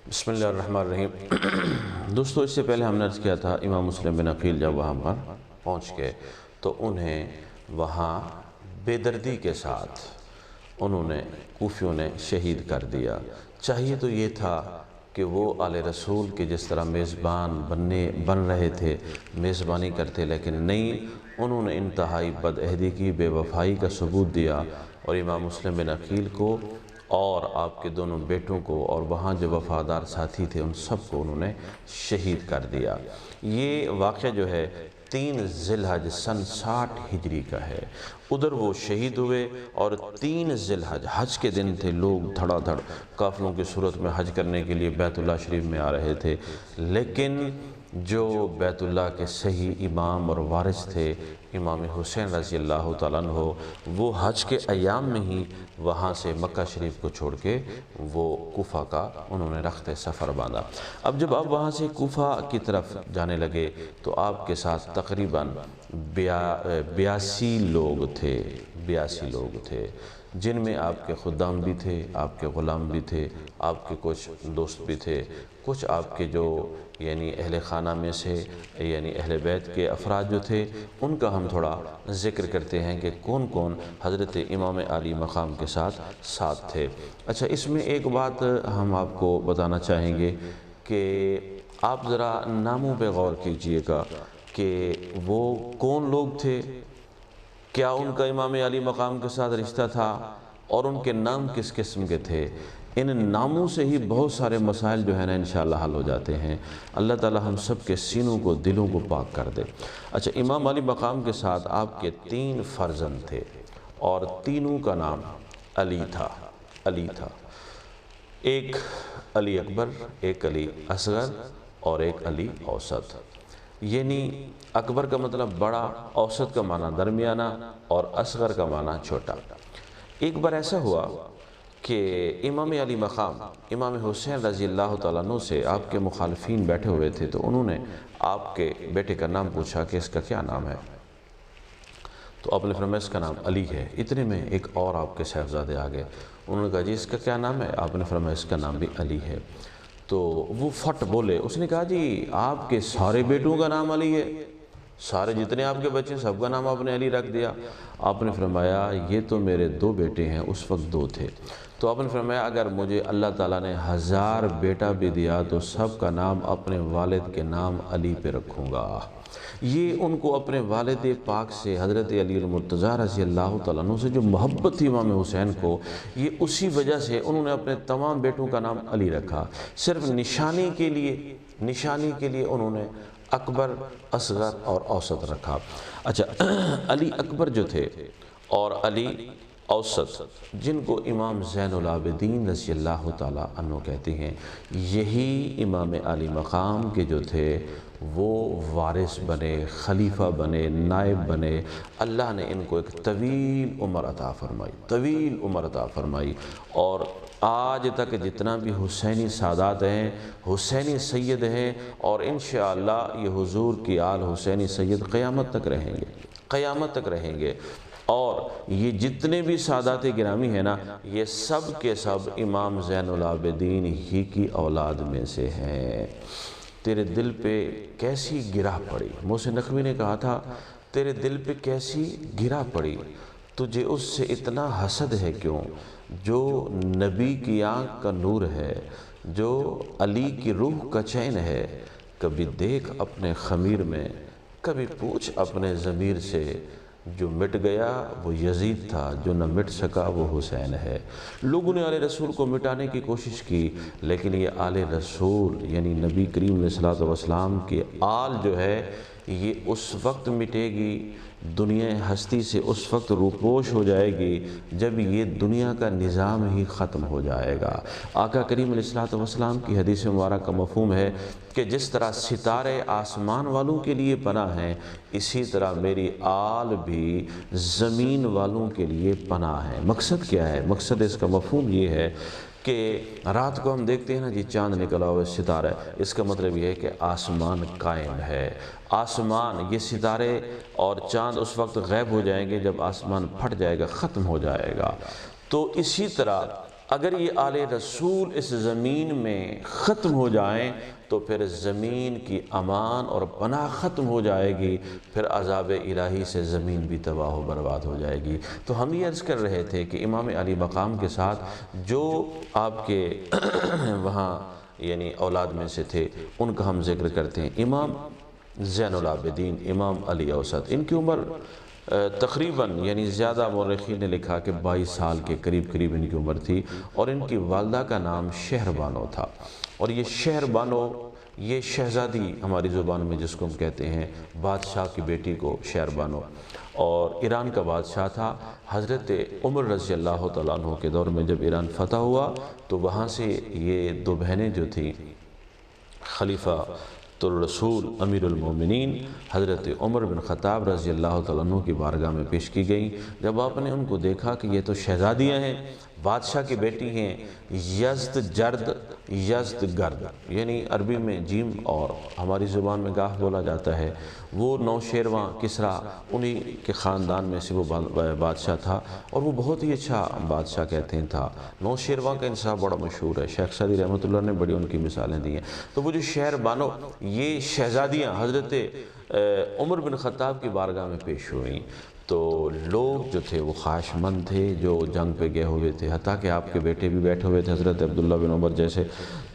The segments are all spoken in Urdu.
بسم اللہ الرحمن الرحیم۔ دوستو، اس سے پہلے ہم نے عرض کیا تھا امام مسلم بن عقیل جب وہاں پر پہنچ گئے تو انہیں وہاں بے دردی کے ساتھ انہوں نے کوفیوں نے شہید کر دیا۔ چاہیے تو یہ تھا کہ وہ آل رسول کے جس طرح میزبان بن رہے تھے میزبانی کرتے، لیکن نہیں، انہوں نے انتہائی بدعہدی کی، بے وفائی کا ثبوت دیا اور امام مسلم بن عقیل کو اور آپ کے دونوں بیٹوں کو اور وہاں جو وفادار ساتھی تھے ان سب کو انہوں نے شہید کر دیا۔ یہ واقعہ جو ہے 3 ذی الحج سن 60 ہجری کا ہے۔ ادھر وہ شہید ہوئے اور 3 ذی الحج حج کے دن تھے، لوگ دھڑا دھڑ قافلوں کی صورت میں حج کرنے کے لیے بیت اللہ شریف میں آ رہے تھے، لیکن جو بیت اللہ کے صحیح امام اور وارث تھے امام حسین رضی اللہ تعالیٰ عنہ، وہ حج کے ایام میں ہی وہاں سے مکہ شریف کو چھوڑ کے وہ کوفہ کا انہوں نے رخت سفر باندھا۔ اب جب آپ وہاں سے کوفہ کی طرف جانے لگے تو آپ کے ساتھ تقریباً 82 لوگ تھے، جن میں آپ کے خدام بھی تھے، آپ کے غلام بھی تھے، آپ کے کچھ دوست بھی تھے، کچھ آپ کے جو یعنی اہل خانہ میں سے یعنی اہل بیت کے افراد جو تھے ان کا ہم تھوڑا ذکر کرتے ہیں کہ کون کون حضرت امام عالی مقام کے ساتھ تھے۔ اچھا، اس میں ایک بات ہم آپ کو بتانا چاہیں گے کہ آپ ذرا ناموں پہ غور کیجئے گا کہ وہ کون لوگ تھے، کیا ان کا امام علی مقام کے ساتھ رشتہ تھا اور ان کے نام کس قسم کے تھے۔ ان ناموں سے ہی بہت سارے مسائل جو ہے نا انشاءاللہ حل ہو جاتے ہیں۔ اللہ تعالی ہم سب کے سینوں کو دلوں کو پاک کر دے۔ اچھا، امام علی مقام کے ساتھ آپ کے 3 فرزند تھے اور تینوں کا نام علی تھا۔ ایک علی اکبر، ایک علی اصغر اور ایک علی اوسط۔ یعنی اکبر کا مطلب بڑا، اوسط کا معنی درمیانہ اور اصغر کا معنی چھوٹا۔ ایک بار ایسا ہوا کہ امام علی مقام امام حسین رضی اللہ تعالیٰ عنہ سے آپ کے مخالفین بیٹھے ہوئے تھے تو انہوں نے آپ کے بیٹے کا نام پوچھا کہ اس کا کیا نام ہے، تو آپ نے فرمایا اس کا نام علی ہے۔ اتنے میں ایک اور آپ کے صاحبزادے آگئے، انہوں نے کہا جی اس کا کیا نام ہے، آپ نے فرمایا اس کا نام بھی علی ہے۔ تو وہ فٹ بولے، اس نے کہا جی آپ کے سارے بیٹوں کا نام علی ہے، سارے جتنے آپ کے بچے سب کا نام آپ نے علی رکھ دیا۔ آپ نے فرمایا یہ تو میرے 2 بیٹے ہیں، اس وقت 2 تھے۔ تو آپ نے فرمایا اگر مجھے اللہ تعالیٰ نے 1000 بیٹا بھی دیا تو سب کا نام اپنے والد کے نام علی پہ رکھوں گا۔ یہ ان کو اپنے والد پاک سے حضرت علی المرتضیٰ رضی اللہ تعالیٰ عنہ سے جو محبت تھی امام حسین کو، یہ اسی وجہ سے انہوں نے اپنے تمام بیٹوں کا نام علی رکھا۔ صرف نشانی کے لیے انہوں نے اکبر، اصغر اور اوسط رکھا۔ اچھا، علی اکبر جو تھے اور علی اوسط جن کو امام زین العابدین رضی اللہ تعالیٰ عنہ کہتے ہیں، یہی امام علی مقام کے جو تھے وہ وارث بنے، خلیفہ بنے، نائب بنے۔ اللہ نے ان کو ایک طویل عمر عطا فرمائی اور آج تک جتنا بھی حسینی سادات ہیں، حسینی سید ہیں، اور انشاءاللہ یہ حضور کی آل حسینی سید قیامت تک رہیں گے۔ اور یہ جتنے بھی سادات گرامی ہیں نا، یہ سب کے سب امام زین العابدین ہی کی اولاد میں سے ہیں۔ تیرے دل پہ کیسی گرہ پڑی، محسن نقوی نے کہا تھا تیرے دل پہ کیسی گرہ پڑی، تجھے اس سے اتنا حسد ہے کیوں، جو نبی کی آنکھ کا نور ہے، جو علی کی روح کا چین ہے، کبھی دیکھ اپنے خمیر میں، کبھی پوچھ اپنے ضمیر سے، جو مٹ گیا وہ یزید تھا، جو نہ مٹ سکا وہ حسین ہے۔ لوگوں نے آل رسول کو مٹانے کی کوشش کی، لیکن یہ آل رسول یعنی نبی کریم علیہ السلام کی آل جو ہے یہ اس وقت مٹے گی، دنیا ہستی سے اس وقت روپوش ہو جائے گی جب یہ دنیا کا نظام ہی ختم ہو جائے گا۔ آقا کریم علیہ السلام کی حدیث مبارک کا مفہوم ہے کہ جس طرح ستارے آسمان والوں کے لیے پناہ ہیں، اسی طرح میری آل بھی زمین والوں کے لیے پناہ ہے۔ مقصد کیا ہے؟ مقصد اس کا مفہوم یہ ہے کہ رات کو ہم دیکھتے ہیں نا جی چاند نکلا ہوا ستارہ، اس کا مطلب یہ ہے کہ آسمان قائم ہے۔ آسمان، یہ ستارے اور چاند اس وقت غائب ہو جائیں گے جب آسمان پھٹ جائے گا، ختم ہو جائے گا۔ تو اسی طرح اگر یہ آل رسول اس زمین میں ختم ہو جائیں تو پھر زمین کی امان اور پناہ ختم ہو جائے گی، پھر عذاب الہی سے زمین بھی تباہ و برباد ہو جائے گی۔ تو ہم یہ عرض کر رہے تھے کہ امام علی مقام کے ساتھ جو آپ کے وہاں یعنی اولاد میں سے تھے ان کا ہم ذکر کرتے ہیں۔ امام زین العابدین، امام علی اوسط، ان کی عمر تقریباً یعنی زیادہ مورخین نے لکھا کہ 22 سال کے قریب ان کی عمر تھی، اور ان کی والدہ کا نام شہر بانو تھا، اور یہ شہر بانو یہ شہزادی ہماری زبان میں جس کو ہم کہتے ہیں بادشاہ کی بیٹی کو شہر بانو، اور ایران کا بادشاہ تھا۔ حضرت عمر رضی اللہ تعالیٰ عنہ کے دور میں جب ایران فتح ہوا تو وہاں سے یہ دو بہنیں جو تھیں خلیفہ الرسول امیر المومنین حضرت عمر بن خطاب رضی اللہ تعالیٰ عنہ کی بارگاہ میں پیش کی گئیں۔ جب آپ نے ان کو دیکھا کہ یہ تو شہزادیاں ہیں، بادشاہ کی بیٹی ہیں، یزد گرد یعنی عربی میں جیم اور ہماری زبان میں گاہ بولا جاتا ہے، وہ نوشیرواں کسریٰ انہی کے خاندان میں سے وہ بادشاہ تھا، اور وہ بہت ہی اچھا بادشاہ کہتے ہیں تھا۔ نوشیرواں کا انصاف بڑا مشہور ہے، شیخ سعدی رحمۃ اللہ نے بڑی ان کی مثالیں دی ہیں۔ تو وہ جو شہر بانو یہ شہزادیاں حضرت عمر بن خطاب کی بارگاہ میں پیش ہوئیں، تو لوگ جو تھے وہ خواہش مند تھے جو جنگ پہ گئے ہوئے تھے، حتیٰ کہ آپ کے بیٹے بھی بیٹھے ہوئے تھے حضرت عبداللہ بن عمر جیسے،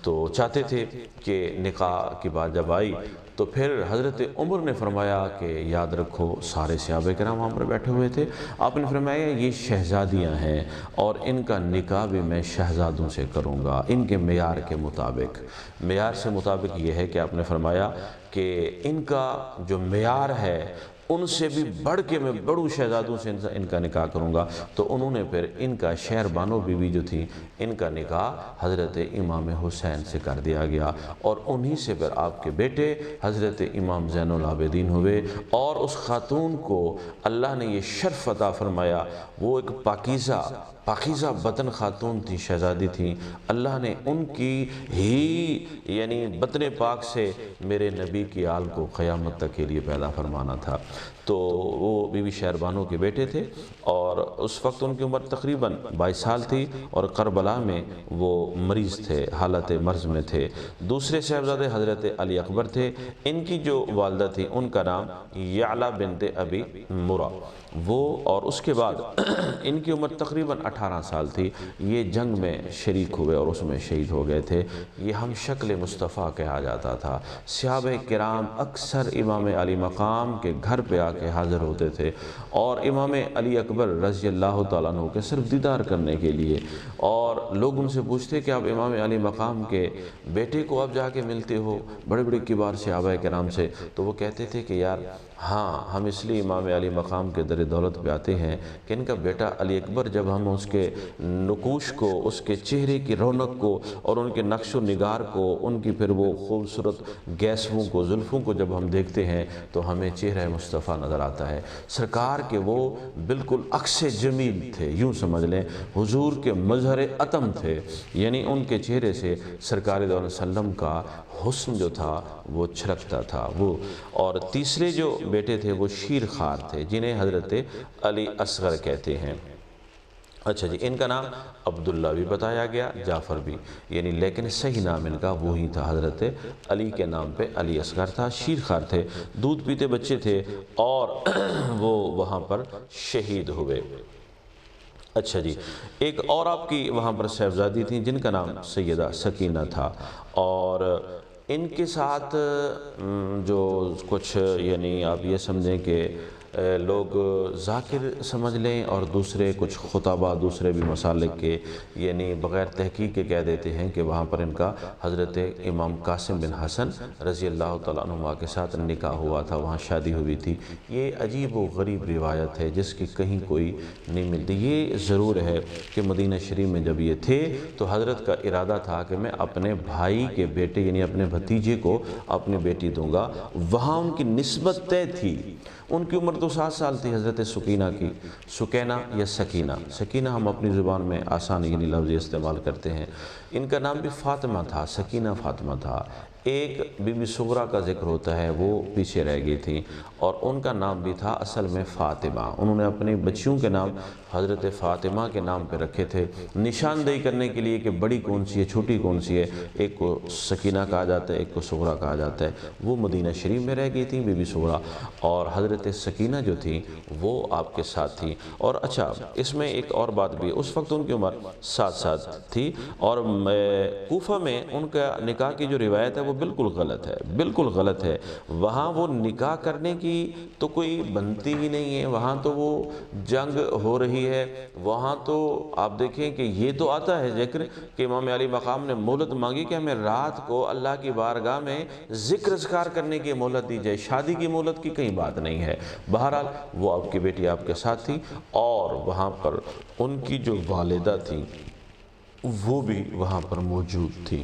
تو چاہتے تھے کہ نکاح کی بات جب آئی تو پھر حضرت عمر نے فرمایا کہ یاد رکھو سارے صحابہ کرام وہاں پر بیٹھے ہوئے تھے، آپ نے فرمایا یہ شہزادیاں ہیں اور ان کا نکاح بھی میں شہزادوں سے کروں گا ان کے معیار کے مطابق۔ معیار سے مطابق یہ ہے کہ آپ نے فرمایا کہ ان کا جو معیار ہے ان سے بھی بڑھ کے میں بڑوں شہزادوں سے ان کا نکاح کروں گا۔ تو انہوں نے پھر ان کا شہر بانو بیوی جو تھی ان کا نکاح حضرت امام حسین سے کر دیا گیا، اور انہی سے پھر آپ کے بیٹے حضرت امام زین العابدین ہوئے، اور اس خاتون کو اللہ نے یہ شرف عطا فرمایا، وہ ایک پاکیزہ بطن خاتون تھی، شہزادی تھی، اللہ نے ان کی ہی یعنی بطن پاک سے میرے نبی کی آل کو قیامت تک کے لیے پیدا فرمانا تھا۔ تو وہ بی بی شہر بانو کے بیٹے تھے، اور اس وقت ان کی عمر تقریباً 22 سال تھی، اور کربلا میں وہ مریض تھے، حالت مرض میں تھے۔ دوسرے صاحبزادے حضرت علی اکبر تھے، ان کی جو والدہ تھی ان کا نام یعلا بنت ابی مرہ، وہ اور اس کے بعد ان کی عمر تقریباً 18 سال تھی، یہ جنگ میں شریک ہوئے اور اس میں شہید ہو گئے تھے۔ یہ ہم شکل مصطفیٰ کہا جاتا تھا۔ صحابہ کرام اکثر امام علی مقام کے گھر پہ آ کے حاضر ہوتے تھے، اور امام علی اکبر رضی اللہ تعالیٰ عنہ کے صرف دیدار کرنے کے لیے، اور لوگ ان سے پوچھتے کہ آپ امام علی مقام کے بیٹے کو آپ جا کے ملتے ہو بڑے بڑے کبار صحابہ کرام سے، تو وہ کہتے تھے کہ یار ہاں ہم اس لیے امام علی مقام کے در دولت پہ آتے ہیں کہ ان کا بیٹا علی اکبر جب ہم اس کے نقوش کو، اس کے چہرے کی رونق کو اور ان کے نقش و نگار کو، ان کی پھر وہ خوبصورت گیسووں کو، زلفوں کو جب ہم دیکھتے ہیں تو ہمیں چہرہ مصطفیٰ نظر آتا ہے۔ سرکار کے وہ بالکل عکس جمیل تھے، یوں سمجھ لیں حضور کے مظہر عتم تھے، یعنی ان کے چہرے سے سرکار دو علیہ وسلم کا حسن جو تھا وہ چھلکتا تھا وہ۔ اور تیسرے جو بیٹے تھے وہ شیر خوار تھے، جنہیں حضرت علی اصغر کہتے ہیں۔ اچھا جی، ان کا نام عبداللہ بھی بتایا گیا، جعفر بھی، یعنی لیکن صحیح نام ان کا وہی تھا، حضرت علی کے نام پہ علی اصغر تھا۔ شیر خوار تھے، دودھ پیتے بچے تھے، اور وہ وہاں پر شہید ہوئے۔ اچھا جی، ایک اور آپ کی وہاں پر صاحبزادی تھیں جن کا نام سیدہ سکینہ تھا، اور ان کے ساتھ جو کچھ یعنی آپ یہ سمجھیں کہ لوگ ذاکر سمجھ لیں، اور دوسرے کچھ خطبہ دوسرے بھی مسالک کے یعنی بغیر تحقیق کے کہہ دیتے ہیں کہ وہاں پر ان کا حضرت امام قاسم بن حسن رضی اللہ تعالیٰ عنہ کے ساتھ نکاح ہوا تھا، وہاں شادی ہوئی تھی۔ یہ عجیب و غریب روایت ہے جس کی کہیں کوئی نہیں ملتی۔ یہ ضرور ہے کہ مدینہ شریف میں جب یہ تھے تو حضرت کا ارادہ تھا کہ میں اپنے بھائی کے بیٹے یعنی اپنے بھتیجے کو اپنی بیٹی دوں گا، وہاں ان کی نسبت طے تھی۔ ان کی عمر تو 7 سال تھی حضرت سکینہ کی، سکینہ یا سکینہ، سکینہ ہم اپنی زبان میں آسان یعنی لفظ استعمال کرتے ہیں۔ ان کا نام بھی فاطمہ تھا، سکینہ فاطمہ تھا۔ ایک بی بی صغرا کا ذکر ہوتا ہے، وہ پیچھے رہ گئی تھیں اور ان کا نام بھی تھا اصل میں فاطمہ۔ انہوں نے اپنی بچیوں کے نام حضرت فاطمہ کے نام پہ رکھے تھے، نشاندہی کرنے کے لیے کہ بڑی کون سی ہے چھوٹی کون سی ہے۔ ایک کو سکینہ کہا جاتا ہے، ایک کو صغرا کہا جاتا ہے۔ وہ مدینہ شریف میں رہ گئی تھیں بی بی صغرا، اور حضرت سکینہ جو تھی وہ آپ کے ساتھ تھی۔ اور اچھا اس میں ایک اور بات بھی ہے، اس وقت ان کی عمر 7 سال تھی، اور کوفہ میں ان کا نکاح کی جو روایت ہے وہ بالکل غلط ہے، بالکل غلط ہے۔ وہاں وہ نکاح کرنے کی تو کوئی بنتی ہی نہیں ہے، وہاں تو وہ جنگ ہو رہی ہے، وہاں تو آپ دیکھیں کہ یہ تو آتا ہے ذکر کہ امام علی مقام نے مہلت مانگی کہ ہمیں رات کو اللہ کی بارگاہ میں ذکر اذکار کرنے کی مہلت دی جائے، شادی کی مہلت کی کہیں بات نہیں ہے۔ بہرحال وہ آپ کی بیٹی آپ کے ساتھ تھی، اور وہاں پر ان کی جو والدہ تھی وہ بھی وہاں پر موجود تھی۔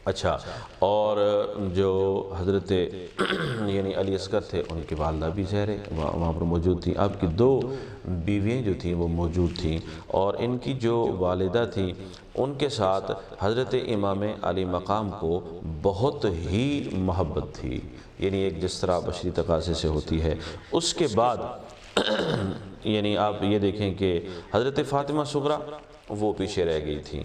اچھا، اور جو حضرت یعنی علی اصغر تھے ان کی والدہ بھی ظاہر وہاں پر موجود تھیں، آپ کی 2 بیویاں جو تھیں وہ موجود تھیں، اور ان کی جو والدہ تھیں ان کے ساتھ حضرت امام علی مقام کو بہت ہی محبت تھی، یعنی ایک جس طرح بشری تقاضے سے ہوتی ہے۔ اس کے بعد یعنی آپ یہ دیکھیں کہ حضرت فاطمہ صغرا وہ پیچھے رہ گئی تھی۔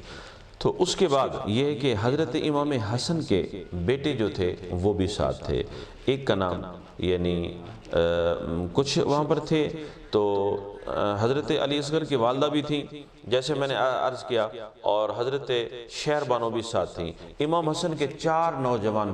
تو اس کے بعد یہ ہے کہ حضرت امام حسن کے بیٹے جو تھے وہ بھی ساتھ تھے، ایک کا نام یعنی کچھ وہاں پر تھے، تو حضرت علی اصغر کی والدہ بھی تھیں جیسے میں نے عرض کیا، اور حضرت شہر بانو بھی ساتھ تھیں۔ امام حسن کے 4 نوجوان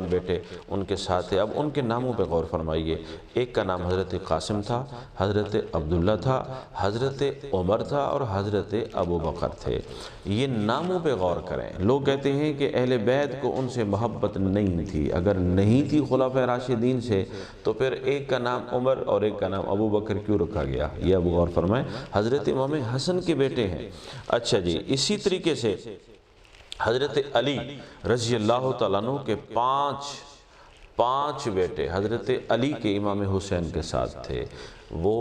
بیٹے ان کے ساتھ تھے۔ اب ان کے ناموں پہ غور فرمائیے، ایک کا نام حضرت قاسم تھا، حضرت عبداللہ تھا، حضرت عمر تھا، اور حضرت ابو بکر تھے۔ یہ ناموں پہ غور کریں۔ لوگ کہتے ہیں کہ اہل بیت کو ان سے محبت نہیں تھی، اگر نہیں تھی خلفائے راشدین سے تو پھر ایک کا نام عمر اور ایک کا نام ابو بکر کیوں رکھا گیا؟ یہ اب غور فرمائیں، حضرت امام حسن کے بیٹے ہیں۔ اچھا جی، اسی طریقے سے حضرت علی رضی اللہ تعالیٰ عنہ کے 5 بیٹے حضرت علی کے امام حسین کے ساتھ تھے۔ وہ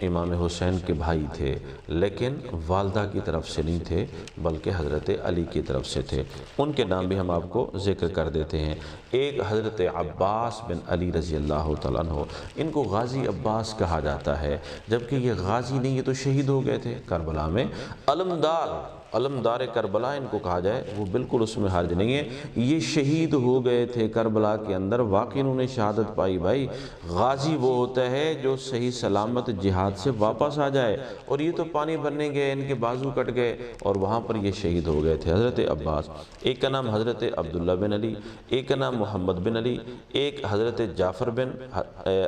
امام حسین کے بھائی تھے، لیکن والدہ کی طرف سے نہیں تھے بلکہ حضرت علی کی طرف سے تھے۔ ان کے نام بھی ہم آپ کو ذکر کر دیتے ہیں۔ ایک حضرت عباس بن علی رضی اللہ تعالیٰ عنہ، ان کو غازی عباس کہا جاتا ہے، جبکہ یہ غازی نہیں، یہ تو شہید ہو گئے تھے کربلا میں۔ علمدار کربلا ان کو کہا جائے وہ بالکل اس میں حرج نہیں ہے، یہ شہید ہو گئے تھے کربلا کے اندر، واقعی انہوں نے شہادت پائی۔ بھائی غازی وہ ہوتا ہے جو صحیح سلامت جہاد سے واپس آ جائے، اور یہ تو پانی بھرنے گئے، ان کے بازو کٹ گئے اور وہاں پر یہ شہید ہو گئے تھے۔ حضرت عباس، ایک کا نام حضرت عبداللہ بن علی، ایک کا نام محمد بن علی، ایک حضرت جعفر بن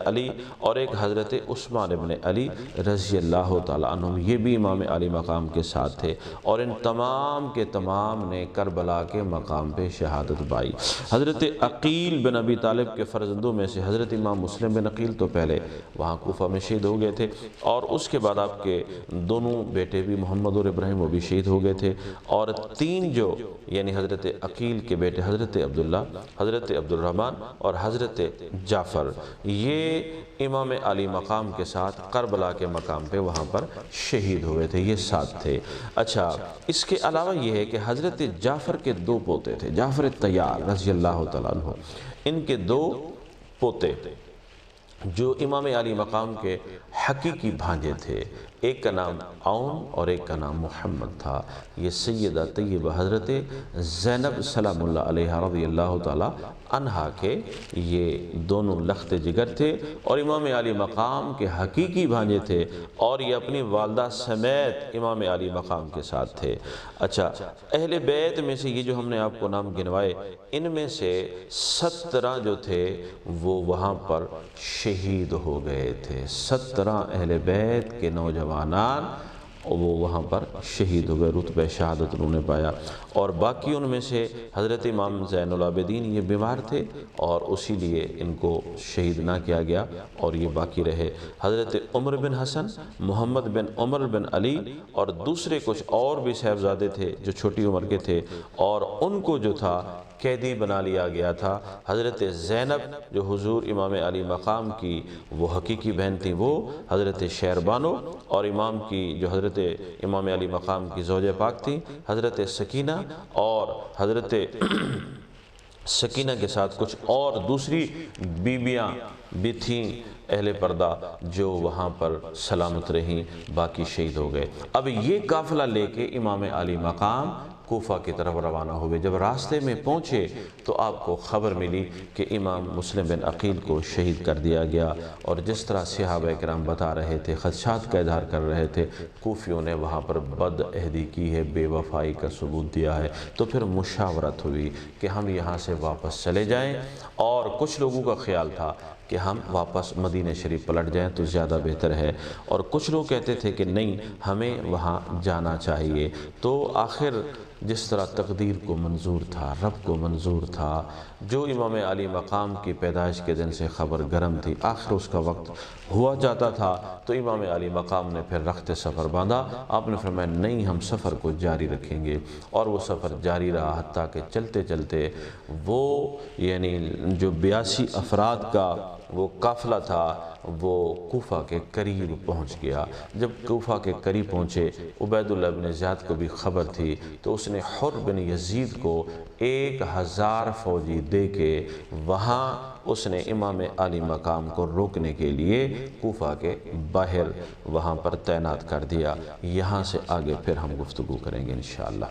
علی، اور ایک حضرت عثمان بن علی رضی اللہ تعالیٰ عنہ، یہ بھی امام علی مقام کے ساتھ تھے، اور ان تمام کے تمام نے کربلا کے مقام پہ شہادت پائی۔ حضرت عقیل بن ابی طالب کے فرزندوں میں سے حضرت امام مسلم بن عقیل تو پہلے وہاں کوفہ میں شہید ہو گئے تھے، اور اس کے بعد آپ کے دونوں بیٹے بھی محمد اور ابراہیم وہ بھی شہید ہو گئے تھے، اور 3 جو یعنی حضرت عقیل کے بیٹے حضرت عبداللہ، حضرت عبد الرحمن اور حضرت جعفر، یہ امام علی مقام کے ساتھ کربلا کے مقام پہ وہاں پر شہید ہوئے تھے، یہ 7 تھے۔ اچھا، اس کے علاوہ یہ ہے کہ حضرت جعفر کے 2 پوتے تھے، جعفر طیار رضی اللہ تعالیٰ عنہ، ان کے 2 پوتے جو امام علی مقام کے حقیقی بھانجے تھے، ایک کا نام عون اور ایک کا نام محمد تھا۔ یہ سیدہ طیبہ حضرت زینب سلام اللہ علیہ رضی اللہ تعالی عنہا کے یہ دونوں لخت جگر تھے، اور امام علی مقام کے حقیقی بھانجے تھے، اور یہ اپنی والدہ سمیت امام علی مقام کے ساتھ تھے۔ اچھا، اہل بیت میں سے یہ جو ہم نے آپ کو نام گنوائے، ان میں سے 17 جو تھے وہ وہاں پر شہید ہو گئے تھے۔ 17 اہل بیت کے نوجوانان وہ وہاں پر شہید ہو گئے، رتبہ شہادت انہوں نے پایا، اور باقی ان میں سے حضرت امام زین العابدین یہ بیمار تھے اور اسی لیے ان کو شہید نہ کیا گیا اور یہ باقی رہے۔ حضرت عمر بن حسن، محمد بن عمر بن علی اور دوسرے کچھ اور بھی صاحبزادے تھے جو چھوٹی عمر کے تھے، اور ان کو جو تھا قیدی بنا لیا گیا تھا۔ حضرت زینب جو حضور امام علی مقام کی وہ حقیقی بہن تھی، وہ حضرت شہربانو، اور امام کی جو حضرت امام علی مقام کی زوجہ پاک تھی حضرت سکینہ، اور حضرت سکینہ کے ساتھ کچھ اور دوسری بیویاں بھی تھیں اہل پردہ جو وہاں پر سلامت رہیں، باقی شہید ہو گئے۔ اب یہ قافلہ لے کے امام علی مقام کوفہ کی طرف روانہ ہوئے۔ جب راستے میں پہنچے تو آپ کو خبر ملی کہ امام مسلم بن عقیل کو شہید کر دیا گیا، اور جس طرح صحابہ کرام بتا رہے تھے، خدشات کا اظہار کر رہے تھے، کوفیوں نے وہاں پر بد عہدی کی ہے، بے وفائی کا ثبوت دیا ہے۔ تو پھر مشاورت ہوئی کہ ہم یہاں سے واپس چلے جائیں، اور کچھ لوگوں کا خیال تھا کہ ہم واپس مدینہ شریف پلٹ جائیں تو زیادہ بہتر ہے، اور کچھ لوگ کہتے تھے کہ نہیں، ہمیں وہاں جانا چاہیے۔ تو آخر جس طرح تقدیر کو منظور تھا، رب کو منظور تھا، جو امام علی مقام کی پیدائش کے دن سے خبر گرم تھی، آخر اس کا وقت ہوا جاتا تھا، تو امام علی مقام نے پھر رخت سفر باندھا۔ آپ نے فرمایا نہیں، ہم سفر کو جاری رکھیں گے، اور وہ سفر جاری رہا، حتیٰ کہ چلتے چلتے وہ یعنی جو 82 افراد کا وہ قافلہ تھا وہ کوفہ کے قریب پہنچ گیا۔ جب کوفہ کے قریب پہنچے، عبید اللہ بن زیاد کو بھی خبر تھی، تو اس نے حر بن یزید کو 1000 فوجی دے کے وہاں اس نے امام علی مقام کو روکنے کے لیے کوفہ کے باہر وہاں پر تعینات کر دیا۔ یہاں سے آگے پھر ہم گفتگو کریں گے انشاءاللہ۔